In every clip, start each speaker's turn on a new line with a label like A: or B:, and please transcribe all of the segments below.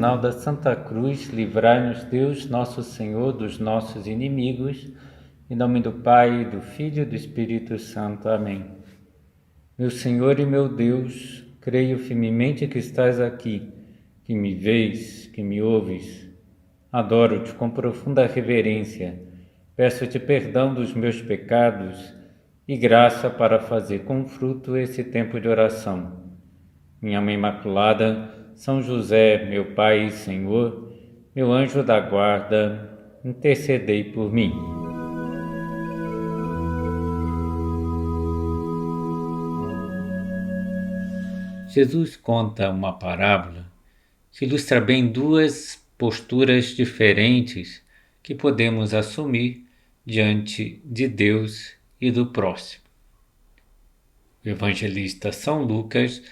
A: sinal da Santa Cruz, livrai-nos Deus, nosso Senhor, dos nossos inimigos. Em nome do Pai, do Filho e do Espírito Santo. Amém. Meu Senhor e meu Deus, creio firmemente que estás aqui, que me vês, que me ouves. Adoro-te com profunda reverência. Peço-te perdão dos meus pecados e graça para fazer com fruto esse tempo de oração. Minha Mãe Imaculada, São José, meu Pai e Senhor, meu anjo da guarda, intercedei por mim. Jesus conta uma parábola que ilustra bem duas posturas diferentes que podemos assumir diante de Deus e do próximo. O evangelista São Lucas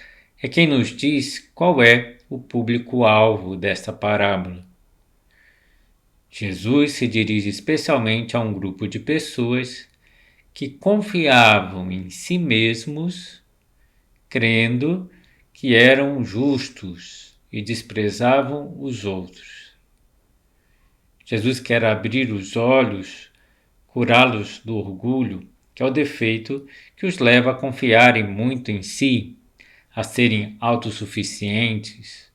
A: é quem nos diz qual é o público-alvo desta parábola. Jesus se dirige especialmente a um grupo de pessoas que confiavam em si mesmos, crendo que eram justos e desprezavam os outros. Jesus quer abrir os olhos, curá-los do orgulho, que é o defeito que os leva a confiarem muito em si, a serem autossuficientes,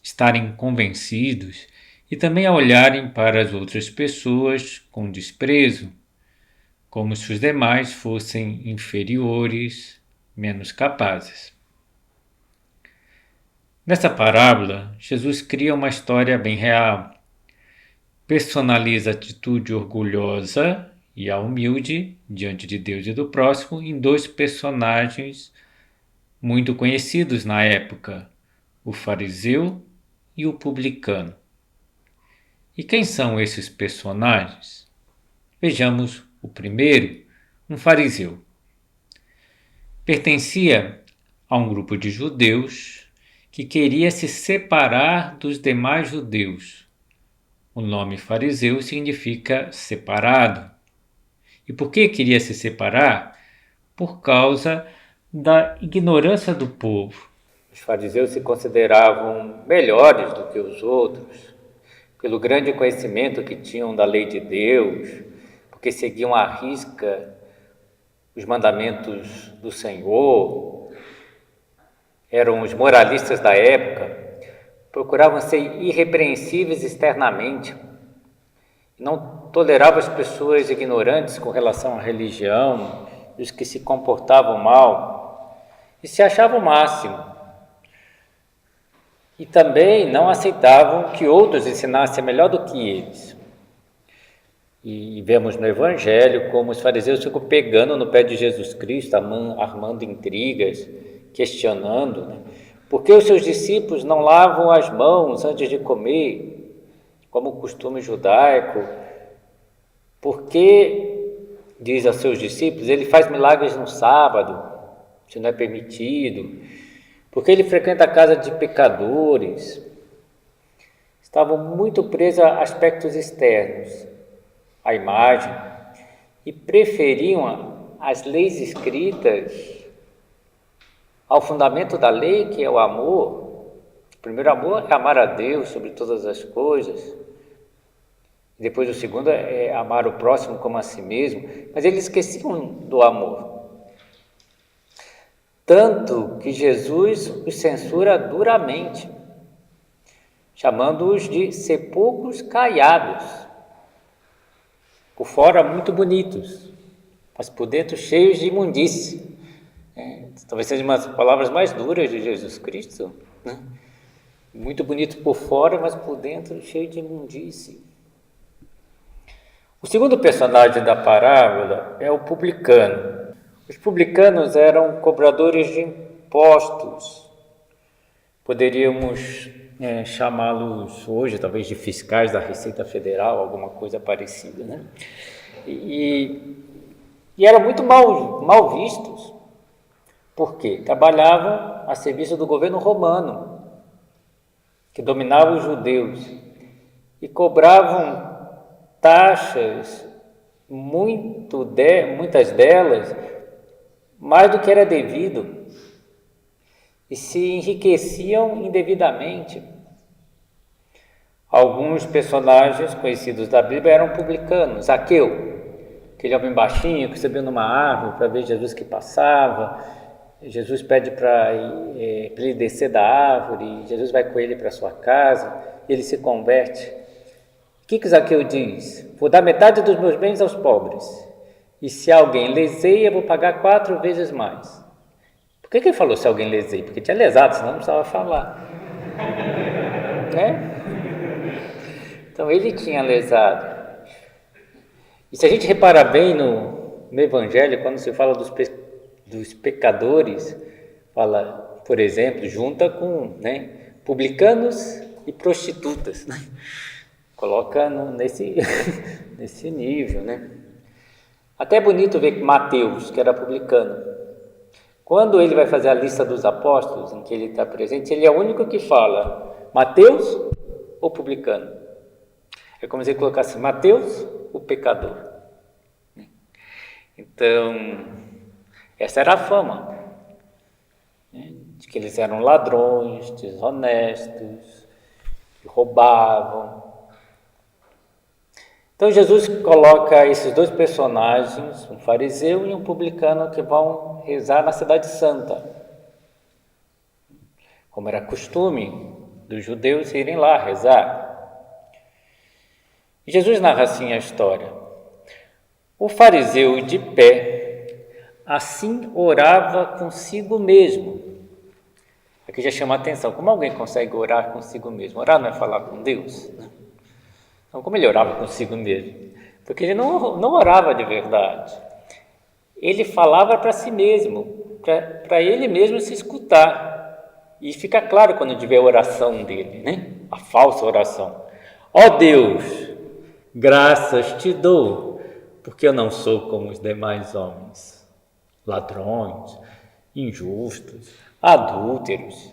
A: estarem convencidos e também a olharem para as outras pessoas com desprezo, como se os demais fossem inferiores, menos capazes. Nessa parábola, Jesus cria uma história bem real. Personaliza a atitude orgulhosa e a humilde diante de Deus e do próximo em dois personagens muito conhecidos na época, o fariseu e o publicano. E quem são esses personagens? Vejamos o primeiro, um fariseu. Pertencia a um grupo de judeus que queria se separar dos demais judeus. O nome fariseu significa separado. E por que queria se separar? Por causa da ignorância do povo. Os fariseus se consideravam melhores do que os outros, pelo grande conhecimento que tinham da lei de Deus, porque seguiam à risca os mandamentos do Senhor, eram os moralistas da época, procuravam ser irrepreensíveis externamente, não toleravam as pessoas ignorantes com relação à religião, os que se comportavam mal, e se achavam o máximo. E também não aceitavam que outros ensinassem melhor do que eles. E vemos no Evangelho como os fariseus ficam pegando no pé de Jesus Cristo, armando intrigas, questionando, né? Por que os seus discípulos não lavam as mãos antes de comer, como o costume judaico? Por que, diz aos seus discípulos, ele faz milagres no sábado, se não é permitido? Porque ele frequenta a casa de pecadores. Estavam muito presos a aspectos externos, a imagem, e preferiam as leis escritas ao fundamento da lei, que é o amor. O primeiro amor é amar a Deus sobre todas as coisas. Depois o segundo é amar o próximo como a si mesmo. Mas eles esqueciam do amor. Tanto que Jesus os censura duramente, chamando-os de sepulcros caiados. Por fora muito bonitos, mas por dentro cheios de imundície. Talvez seja uma das palavras mais duras de Jesus Cristo, né? Muito bonito por fora, mas por dentro cheio de imundície. O segundo personagem da parábola é o publicano. Os publicanos eram cobradores de impostos. Poderíamos chamá-los hoje, talvez, de fiscais da Receita Federal, alguma coisa parecida, né? E eram muito mal vistos. Por quê? Trabalhavam a serviço do governo romano, que dominava os judeus, e cobravam taxas, muitas delas, mais do que era devido, e se enriqueciam indevidamente. Alguns personagens conhecidos da Bíblia eram publicanos. Zaqueu, aquele homem baixinho que subiu numa árvore para ver Jesus que passava. Jesus pede para ele descer da árvore, Jesus vai com ele para sua casa, ele se converte. O que Zaqueu diz? Vou dar metade dos meus bens aos pobres, e se alguém leseia, vou pagar 4 vezes mais. Por que ele falou se alguém leseia? Porque tinha lesado, senão não precisava falar. Né? Então ele tinha lesado. E se a gente reparar bem no Evangelho, quando se fala dos pecadores, fala, por exemplo, junta com publicanos e prostitutas, né? Coloca nesse nível, né? Até é bonito ver que Mateus, que era publicano, quando ele vai fazer a lista dos apóstolos, em que ele está presente, ele é o único que fala Mateus ou publicano. É como se ele colocasse Mateus, o pecador. Então, essa era a fama, né? De que eles eram ladrões, desonestos, que roubavam. Então Jesus coloca esses 2 personagens, um fariseu e um publicano, que vão rezar na cidade santa, como era costume dos judeus irem lá rezar. Jesus narra assim a história. O fariseu de pé, assim orava consigo mesmo. Aqui já chama a atenção, como alguém consegue orar consigo mesmo? Orar não é falar com Deus, né? Então, como ele orava consigo mesmo? Porque ele não orava de verdade. Ele falava para si mesmo, para ele mesmo se escutar. E fica claro quando tiver a oração dele, né? A falsa oração. Ó Deus, graças te dou, porque eu não sou como os demais homens, ladrões, injustos, adúlteros,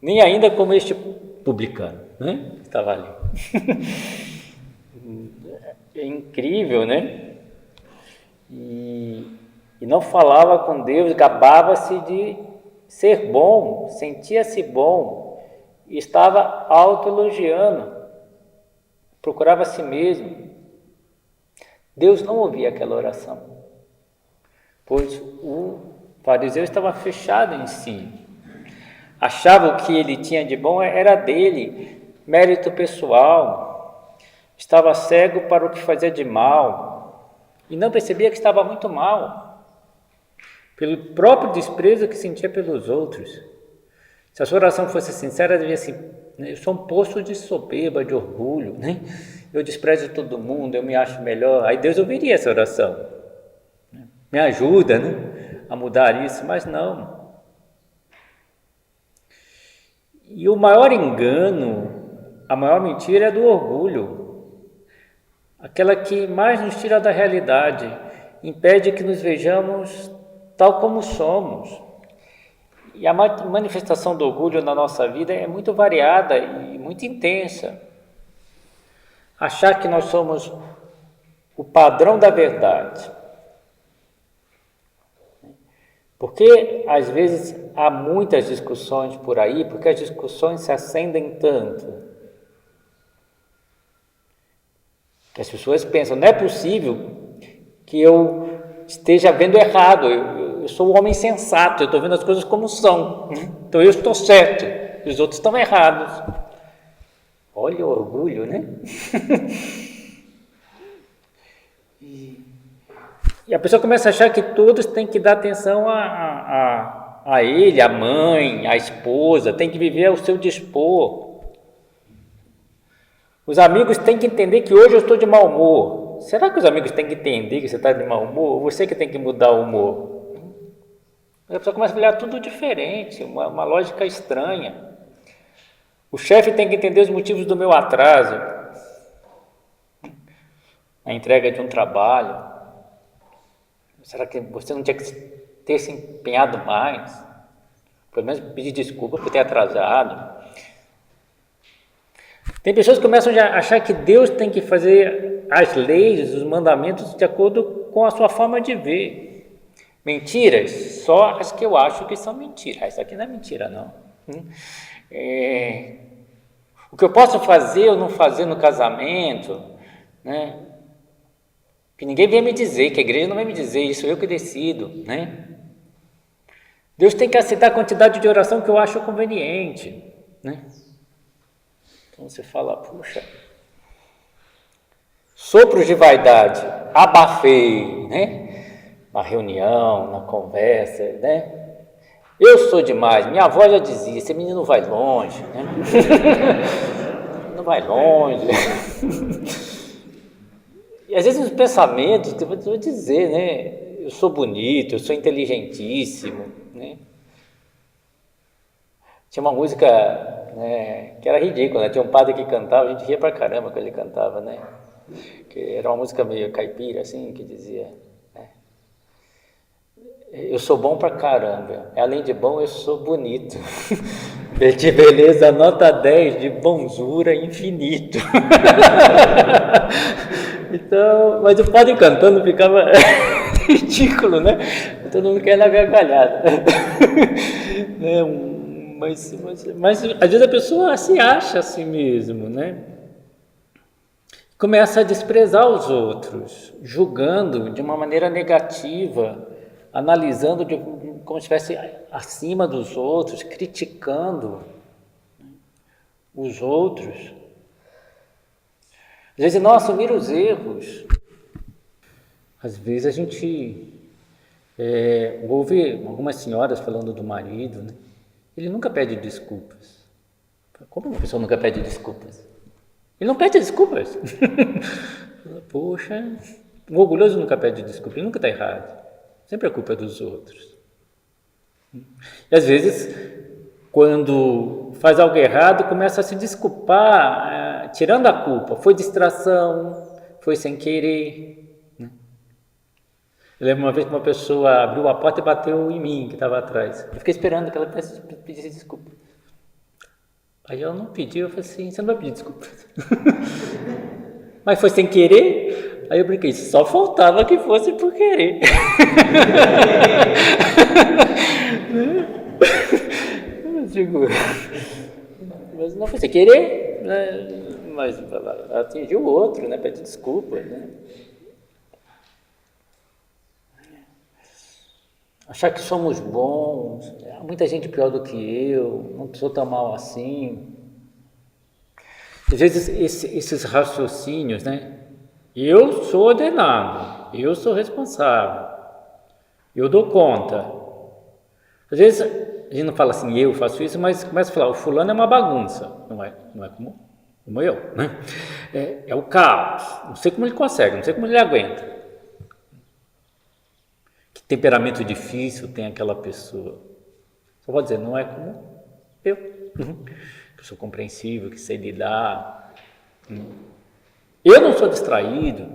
A: nem ainda como este publicano, né? Que estava ali. É incrível, né? E não falava com Deus, gabava-se de ser bom, sentia-se bom, e estava autoelogiando, procurava a si mesmo. Deus não ouvia aquela oração, pois o fariseu estava fechado em si, achava que o que ele tinha de bom era dele, mérito pessoal, estava cego para o que fazia de mal e não percebia que estava muito mal, pelo próprio desprezo que sentia pelos outros. Se a sua oração fosse sincera, devia assim: eu sou um poço de soberba, de orgulho, né? Eu desprezo todo mundo, eu me acho melhor. Aí Deus ouviria essa oração, me ajuda, né, a mudar isso, mas não. E o maior engano, a maior mentira é do orgulho, aquela que mais nos tira da realidade, impede que nos vejamos tal como somos. E a manifestação do orgulho na nossa vida é muito variada e muito intensa. Achar que nós somos o padrão da verdade. Porque às vezes há muitas discussões por aí, porque as discussões se acendem tanto, que as pessoas pensam, não é possível que eu esteja vendo errado, eu sou um homem sensato, eu estou vendo as coisas como são, então eu estou certo, e os outros estão errados. Olha o orgulho, né? E a pessoa começa a achar que todos têm que dar atenção a ele, a mãe, a esposa, tem que viver ao seu dispor. Os amigos têm que entender que hoje eu estou de mau humor. Será que os amigos têm que entender que você está de mau humor? Ou você que tem que mudar o humor? A pessoa começa a olhar tudo diferente, uma lógica estranha. O chefe tem que entender os motivos do meu atraso, a entrega de um trabalho. Será que você não tinha que ter se empenhado mais? Pelo menos pedir desculpa por ter atrasado. Tem pessoas que começam a achar que Deus tem que fazer as leis, os mandamentos de acordo com a sua forma de ver. Mentiras, só as que eu acho que são mentiras. Isso aqui não é mentira, não. O que eu posso fazer ou não fazer no casamento, né? Que ninguém vem me dizer, que a igreja não vai me dizer, isso eu que decido, né? Deus tem que aceitar a quantidade de oração que eu acho conveniente, né? Então você fala, puxa, sopros de vaidade, abafei, né? Na reunião, na conversa, né? Eu sou demais, minha avó já dizia, esse menino vai longe, né? Não vai longe. E às vezes os pensamentos, eu vou dizer, né? Eu sou bonito, eu sou inteligentíssimo, né? Tinha uma música, né, que era ridícula, né? Tinha um padre que cantava, a gente ria pra caramba quando ele cantava, né? Que era uma música meio caipira, assim, que dizia, né? Eu sou bom pra caramba, além de bom, eu sou bonito. De beleza, nota 10, de bonzura infinito. Então, mas o padre cantando ficava ridículo, né? Todo mundo quer na gargalhada. Né? Mas às vezes a pessoa se acha a si mesmo, né? Começa a desprezar os outros, julgando de uma maneira negativa, analisando como se estivesse acima dos outros, criticando os outros. Às vezes não assumir os erros. Às vezes a gente ouve algumas senhoras falando do marido, né? Ele nunca pede desculpas. Como uma pessoa nunca pede desculpas? Ele não pede desculpas. Poxa, o orgulhoso nunca pede desculpas, ele nunca está errado. Sempre a culpa é dos outros. E às vezes, quando faz algo errado, começa a se desculpar, tirando a culpa. Foi distração, foi sem querer. Eu lembro uma vez que uma pessoa abriu a porta e bateu em mim, que estava atrás. Eu fiquei esperando que ela pedisse desculpa. Aí ela não pediu, eu falei assim, você não vai pedir desculpa. Mas foi sem querer? Aí eu brinquei, só faltava que fosse por querer. Mas não foi sem querer, né? Mas ela atingiu o outro, né? Pede desculpa, né? Achar que somos bons, há muita gente pior do que eu, não sou tão mal assim. Às vezes esses raciocínios, né? Eu sou ordenado, eu sou responsável, eu dou conta. Às vezes a gente não fala assim, eu faço isso, mas começa a falar, o fulano é uma bagunça, não é como eu, né? É o caos, não sei como ele consegue, não sei como ele aguenta. Que temperamento difícil tem aquela pessoa. Só vou dizer, não é como eu, que eu sou compreensível, que sei lidar. Eu não sou distraído.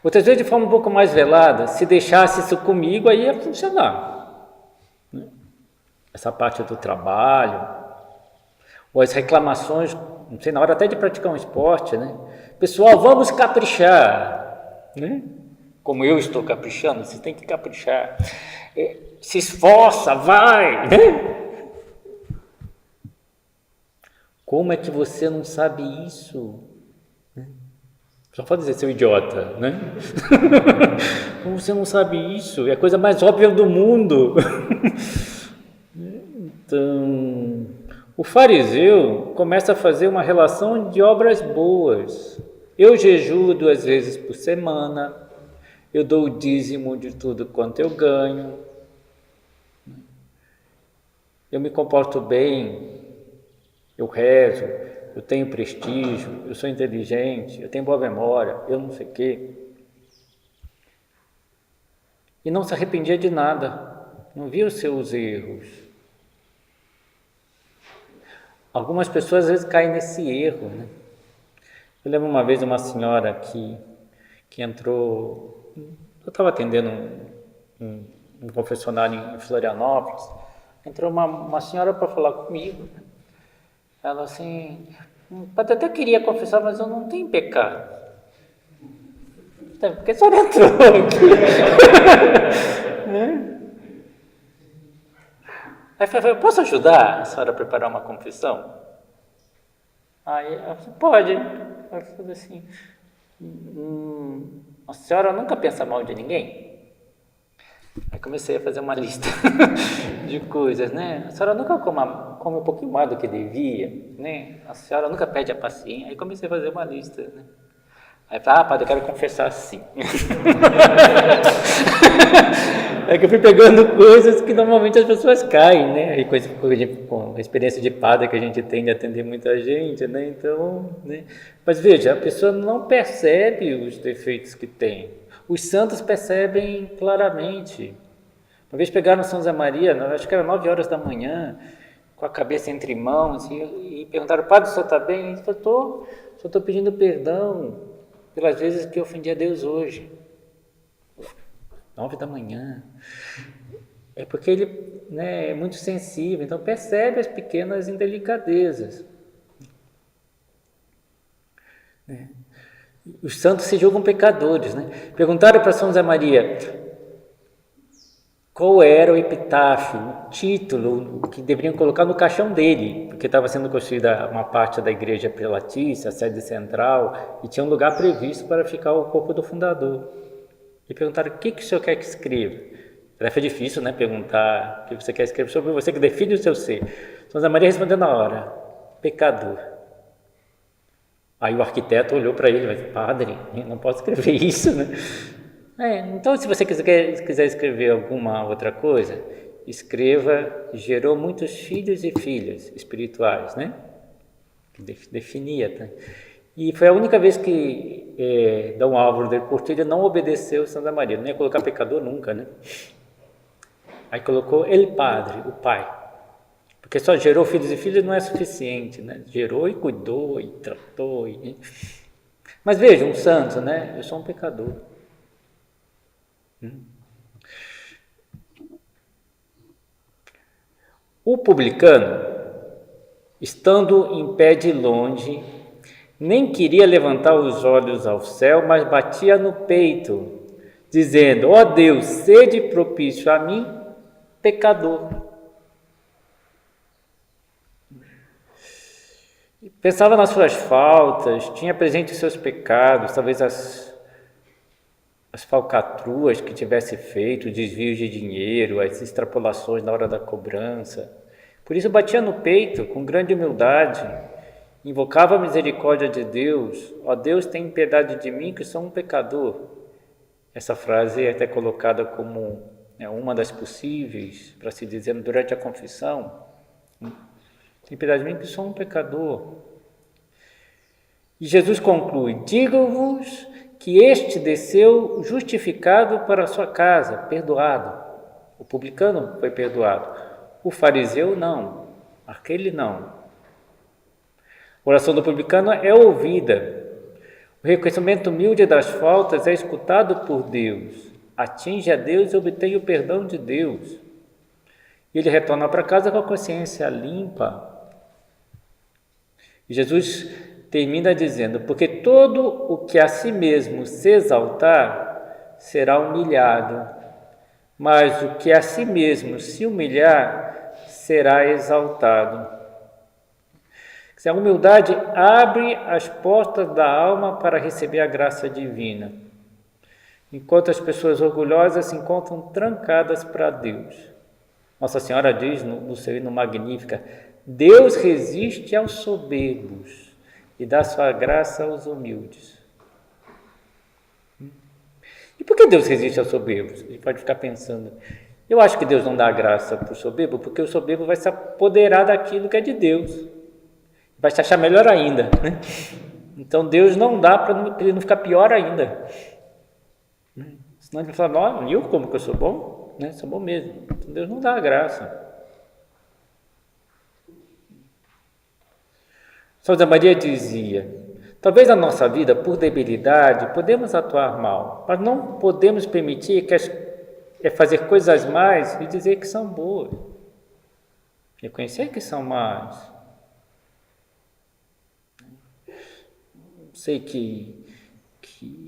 A: Outras vezes, de forma um pouco mais velada, se deixasse isso comigo, aí ia funcionar. Essa parte do trabalho, ou as reclamações, não sei, na hora até de praticar um esporte, né? Pessoal, vamos caprichar, né? Como eu estou caprichando, você tem que caprichar. Se esforça, vai, né? Como é que você não sabe isso? Só pode dizer, seu idiota, né? Como você não sabe isso? É a coisa mais óbvia do mundo. Então, o fariseu começa a fazer uma relação de obras boas. Eu jejuo 2 vezes por semana, eu dou o dízimo de tudo quanto eu ganho, eu me comporto bem, eu rezo, eu tenho prestígio, eu sou inteligente, eu tenho boa memória, eu não sei o quê. E não se arrependia de nada, não via os seus erros. Algumas pessoas às vezes caem nesse erro, né? Eu lembro uma vez uma senhora que entrou, eu estava atendendo um confessionário em Florianópolis, entrou uma senhora para falar comigo. Ela assim, padre, até queria confessar, mas eu não tenho pecado. Por que a senhora entrou aqui? Aí eu falei, posso ajudar a senhora a preparar uma confissão? Aí ela falou, pode. Ela falou assim, a senhora nunca pensa mal de ninguém? Aí comecei a fazer uma lista de coisas, né? A senhora nunca come um pouquinho mais do que devia, né? A senhora nunca perde a paciência. Aí comecei a fazer uma lista, né? Aí falei, padre, eu quero confessar sim. É que eu fui pegando coisas que normalmente as pessoas caem, né? E com a experiência de padre que a gente tem de atender muita gente, né? Então, né? Mas veja, a pessoa não percebe os defeitos que tem. Os santos percebem claramente. Uma vez pegaram São José Maria, acho que era 9 horas da manhã, com a cabeça entre mãos, e perguntaram, padre, o senhor está bem? Ele falou, só estou pedindo perdão pelas vezes que eu ofendi a Deus hoje. 9 da manhã. É porque ele, né, é muito sensível, então percebe as pequenas indelicadezas. Os santos se julgam pecadores, né? Perguntaram para São José Maria qual era o epitáfio, o título que deveriam colocar no caixão dele, porque estava sendo construída uma parte da igreja prelatícia, a sede central, e tinha um lugar previsto para ficar o corpo do fundador. E perguntaram, o que o senhor quer que escreva? Tarefa difícil, né? Perguntar o que você quer escrever sobre você que define o seu ser. São José Maria respondeu na hora, pecador. Aí o arquiteto olhou para ele e disse, padre, não posso escrever isso, né? Então, se você quiser escrever alguma outra coisa, escreva, gerou muitos filhos e filhas espirituais, né? Que definia, tá? E foi a única vez que Dom Álvaro del Portillo não obedeceu Santa Maria, não ia colocar pecador nunca, né? Aí colocou ele padre, o pai, porque só gerou filhos e filhas não é suficiente, né? Gerou e cuidou e tratou. Mas veja, um santo, né? Eu sou um pecador. O publicano, estando em pé de longe, nem queria levantar os olhos ao céu, mas batia no peito, dizendo, ó Deus, sede propício a mim, pecador. Pensava nas suas faltas, tinha presente os seus pecados, talvez as falcatruas que tivesse feito, desvios de dinheiro, as extrapolações na hora da cobrança. Por isso batia no peito com grande humildade, invocava a misericórdia de Deus. Ó Deus, tem piedade de mim que sou um pecador. Essa frase é até colocada como uma das possíveis para se dizer durante a confissão. Tem piedade de mim que sou um pecador. E Jesus conclui, digo-vos que este desceu justificado para a sua casa, perdoado. O publicano foi perdoado. O fariseu não, aquele não. A oração do publicano é ouvida. O reconhecimento humilde das faltas é escutado por Deus. Atinge a Deus e obtém o perdão de Deus. Ele retorna para casa com a consciência limpa. E Jesus termina dizendo, porque todo o que a si mesmo se exaltar será humilhado, mas o que a si mesmo se humilhar será exaltado. A humildade abre as portas da alma para receber a graça divina, enquanto as pessoas orgulhosas se encontram trancadas para Deus. Nossa Senhora diz no seu hino Magnífica, Deus resiste aos soberbos e dá sua graça aos humildes. E por que Deus resiste aos soberbos? A gente pode ficar pensando, eu acho que Deus não dá graça para o soberbo, porque o soberbo vai se apoderar daquilo que é de Deus, vai se achar melhor ainda, né? Então Deus não dá para ele não ficar pior ainda, senão ele vai falar, eu como que eu sou bom? Né? Sou bom mesmo. Então Deus não dá a graça. São José Maria dizia, talvez na nossa vida, por debilidade, podemos atuar mal, mas não podemos permitir que fazer coisas más e dizer que são boas. Reconhecer que são más. Sei que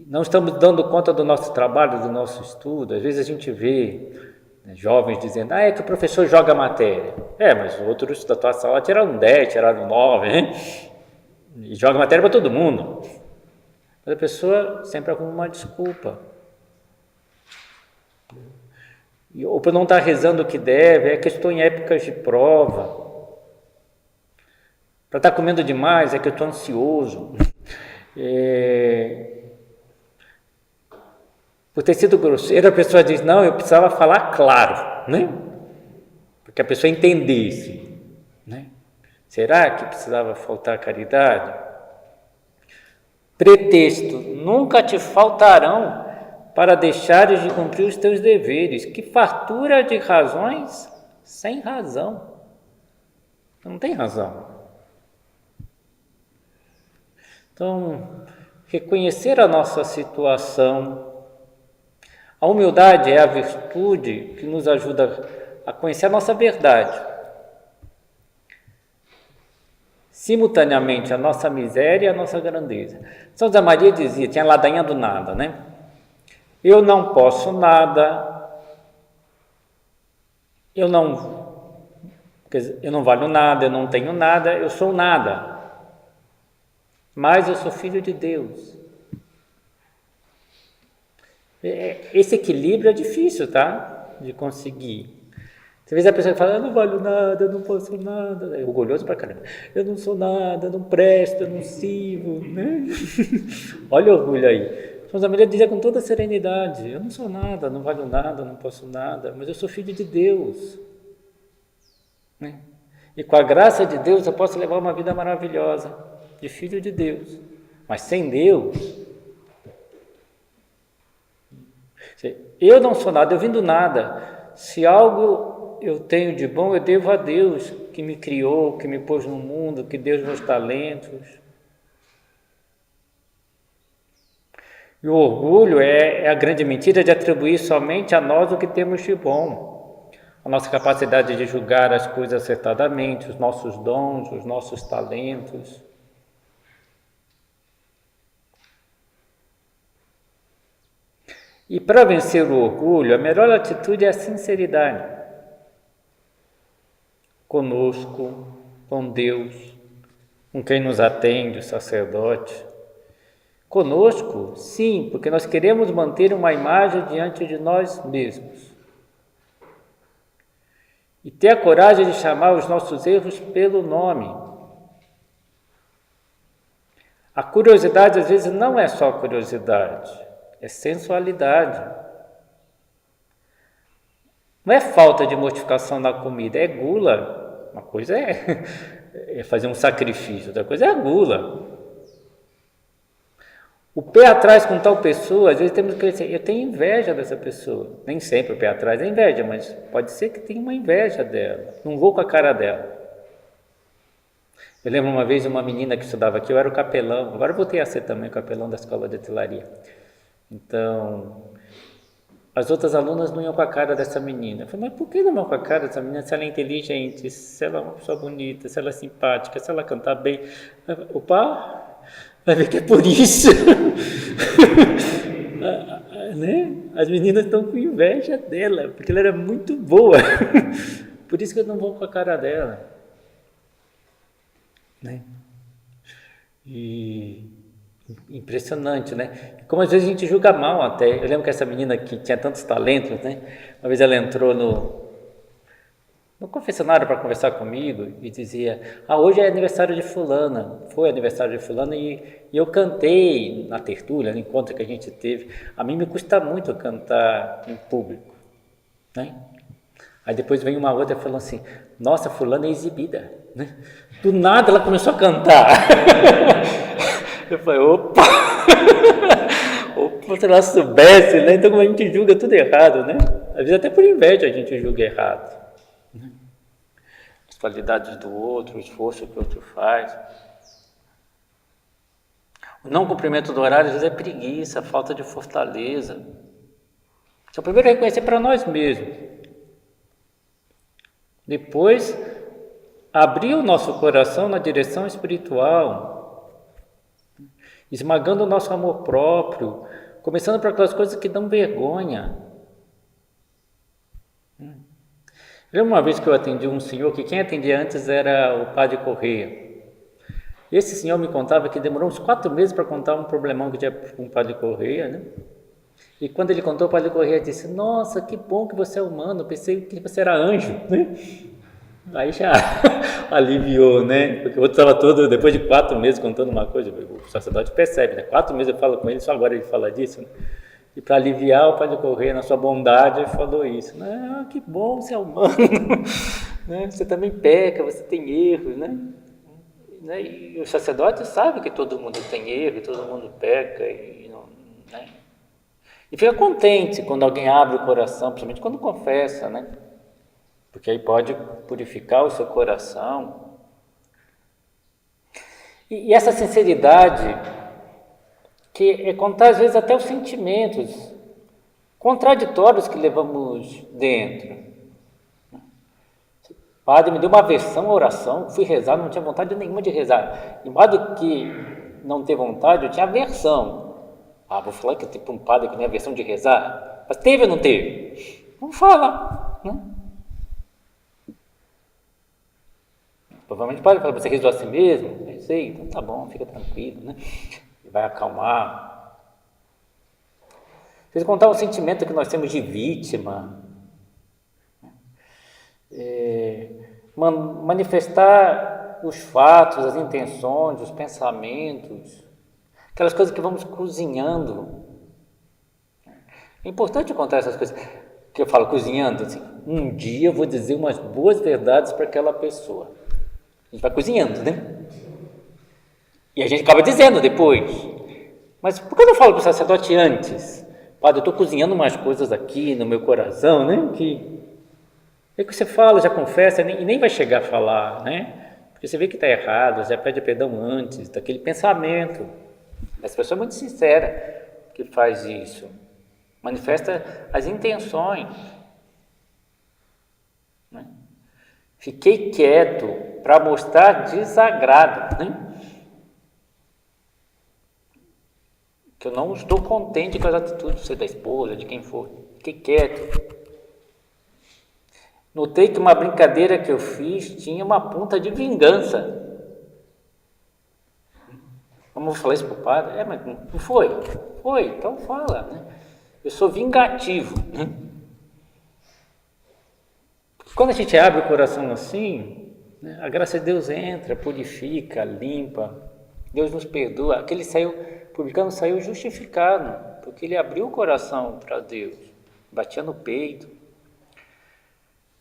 A: não estamos dando conta do nosso trabalho, do nosso estudo. Às vezes a gente vê Jovens dizendo, é que o professor joga a matéria. Mas outros da tua sala tiraram 10, tiraram 9, né? E joga a matéria para todo mundo. Mas a pessoa sempre arruma uma desculpa. Ou por não estar rezando o que deve, que estou em épocas de prova. Para estar comendo demais, que eu estou ansioso. Por ter sido grosseiro, a pessoa diz, não, eu precisava falar claro, né? Porque a pessoa entendesse, né? Será que precisava faltar caridade? Pretexto, nunca te faltarão para deixares de cumprir os teus deveres. Que fartura de razões sem razão. Não tem razão. Então, reconhecer a nossa situação. A humildade é a virtude que nos ajuda a conhecer a nossa verdade. Simultaneamente, a nossa miséria e a nossa grandeza. São José Maria dizia, tinha a ladainha do nada, né? Eu não posso nada, eu não valho nada, eu não tenho nada, eu sou nada. Mas eu sou filho de Deus. Esse equilíbrio é difícil, tá? De conseguir. Às vezes a pessoa fala, eu não valho nada, eu não posso nada. É orgulhoso pra caramba. Eu não sou nada, eu não presto, eu não sirvo, né? Olha o orgulho aí. São José Maria dizia com toda serenidade, eu não sou nada, não valho nada, não posso nada, mas eu sou filho de Deus. Né? E com a graça de Deus eu posso levar uma vida maravilhosa, de filho de Deus. Mas sem Deus, eu não sou nada, eu vim do nada. Se algo eu tenho de bom, eu devo a Deus, que me criou, que me pôs no mundo, que deu os meus talentos. E o orgulho é a grande mentira de atribuir somente a nós o que temos de bom. A nossa capacidade de julgar as coisas acertadamente, os nossos dons, os nossos talentos. E para vencer o orgulho, a melhor atitude é a sinceridade. Conosco, com Deus, com quem nos atende, o sacerdote. Conosco, sim, porque nós queremos manter uma imagem diante de nós mesmos. E ter a coragem de chamar os nossos erros pelo nome. A curiosidade, às vezes, não é só curiosidade, é sensualidade. Não é falta de mortificação na comida, é gula. Uma coisa é fazer um sacrifício, outra coisa é a gula. O pé atrás com tal pessoa, às vezes temos que dizer, eu tenho inveja dessa pessoa. Nem sempre o pé atrás é inveja, mas pode ser que tenha uma inveja dela. Não vou com a cara dela. Eu lembro uma vez uma menina que estudava aqui, eu era o capelão, agora eu voltei a ser também o capelão da escola de hotelaria. Então, as outras alunas não iam com a cara dessa menina. Eu falei, mas por que não vão com a cara dessa menina? Se ela é inteligente, se ela é uma pessoa bonita, se ela é simpática, se ela cantar bem. Opa! Vai ver que é por isso. Né? As meninas estão com inveja dela, porque ela era muito boa. Por isso que eu não vou com a cara dela. Né? E impressionante, né? Como às vezes a gente julga mal até. Eu lembro que essa menina que tinha tantos talentos, né? Uma vez ela entrou no confessionário para conversar comigo e dizia, hoje é aniversário de fulana, foi aniversário de fulana e eu cantei na tertúlia, no encontro que a gente teve. A mim me custa muito cantar em público, né? Aí depois vem uma outra falando assim, nossa, fulana é exibida, né? Do nada ela começou a cantar. Eu falei, opa, se ela soubesse, né? Então como a gente julga tudo errado, né? Às vezes até por inveja a gente julga errado. As qualidades do outro, o esforço que o outro faz. O não cumprimento do horário às vezes é preguiça, falta de fortaleza. Então, primeiro reconhecer para nós mesmos. Depois, abrir o nosso coração na direção espiritual, esmagando o nosso amor próprio, começando por aquelas coisas que dão vergonha. Lembro uma vez que eu atendi um senhor, que quem atendia antes era o padre Correia. Esse senhor me contava que demorou uns 4 meses para contar um problemão que tinha com o padre Correia, né? E quando ele contou, o padre Correia disse: nossa, que bom que você é humano, eu pensei que você era anjo, né? Aí já aliviou, né? Porque o outro estava todo, depois de 4 meses contando uma coisa, o sacerdote percebe, né? 4 meses eu falo com ele, só agora ele fala disso, né? E para aliviar, o padre Correia, na sua bondade, falou isso, né? Que bom, você é humano, né? Você também peca, você tem erros, né? E o sacerdote sabe que todo mundo tem erro, todo mundo peca, né? E fica contente quando alguém abre o coração, principalmente quando confessa, né? Porque aí pode purificar o seu coração. E essa sinceridade, que é contar às vezes até os sentimentos contraditórios que levamos dentro. Padre, me deu uma aversão à oração, fui rezar, não tinha vontade nenhuma de rezar. E mais do que não ter vontade, eu tinha aversão. Vou falar que tipo um padre que tem aversão de rezar? Mas teve ou não teve? Não fala, né? Provavelmente o padre fala: você rezou a si mesmo? Eu sei, então tá bom, fica tranquilo, né? Vai acalmar. Vocês contar o sentimento que nós temos de vítima, manifestar os fatos, as intenções, os pensamentos, aquelas coisas que vamos cozinhando. É importante contar essas coisas, que eu falo cozinhando, assim, um dia eu vou dizer umas boas verdades para aquela pessoa. A gente vai cozinhando, né? E a gente acaba dizendo depois. Mas por que eu não falo para o sacerdote antes? Padre, eu estou cozinhando umas coisas aqui no meu coração, né? Que você fala, já confessa, e nem vai chegar a falar, né? Porque você vê que está errado, já pede perdão antes, daquele pensamento. Essa pessoa é muito sincera que faz isso. Manifesta as intenções. Né? Fiquei quieto para mostrar desagrado, né? Que eu não estou contente com as atitudes, seja da esposa, de quem for. Fiquei quieto. Notei que uma brincadeira que eu fiz tinha uma ponta de vingança. Vamos falar isso para o padre? Mas não foi? Foi, então fala, né? Eu sou vingativo, né? Quando a gente abre o coração assim, né, a graça de Deus entra, purifica, limpa. Deus nos perdoa. Aquele publicano saiu justificado, porque ele abriu o coração para Deus, batia no peito.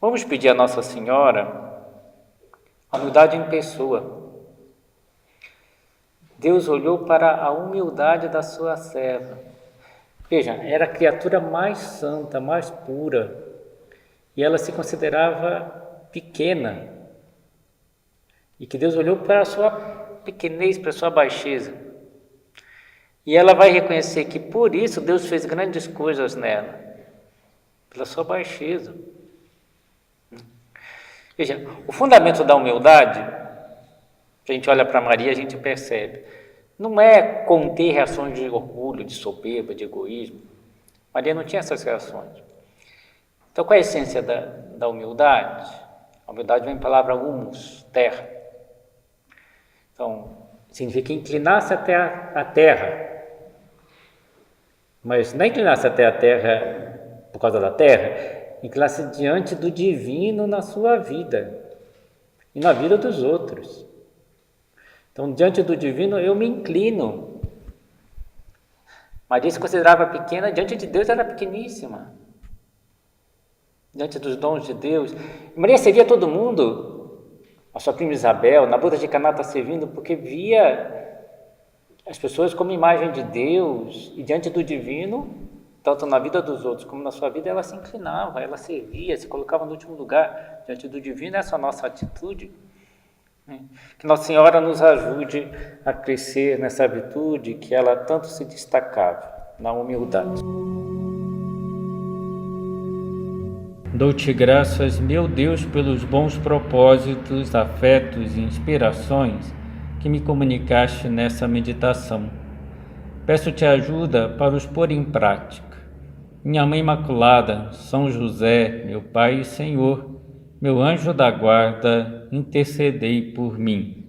A: Vamos pedir a Nossa Senhora a humildade em pessoa. Deus olhou para a humildade da sua serva. Veja, era a criatura mais santa, mais pura, e ela se considerava pequena. E que Deus olhou para a sua pequenez, para a sua baixeza. E ela vai reconhecer que por isso Deus fez grandes coisas nela, pela sua baixeza. Veja, o fundamento da humildade, a gente olha para Maria, a gente percebe, não é conter reações de orgulho, de soberba, de egoísmo. Maria não tinha essas reações. Então, qual é a essência da humildade? A humildade vem da palavra humus, terra. Então, significa inclinar-se até a terra. Mas não é inclinar-se até a terra por causa da terra, inclinar-se diante do divino na sua vida e na vida dos outros. Então, diante do divino, eu me inclino. Maria se considerava pequena, diante de Deus era pequeníssima. Diante dos dons de Deus. Maria servia todo mundo. A sua prima Isabel, na boda de Caná, está servindo porque via as pessoas como imagem de Deus, e diante do divino, tanto na vida dos outros como na sua vida, ela se inclinava, ela servia, se colocava no último lugar. Diante do divino, essa é a nossa atitude. Que Nossa Senhora nos ajude a crescer nessa virtude que ela tanto se destacava, na humildade. Dou-te graças, meu Deus, pelos bons propósitos, afetos e inspirações que me comunicaste nessa meditação. Peço-te ajuda para os pôr em prática. minha Mãe Imaculada, São José, meu Pai e Senhor, meu anjo da guarda, intercedei por mim.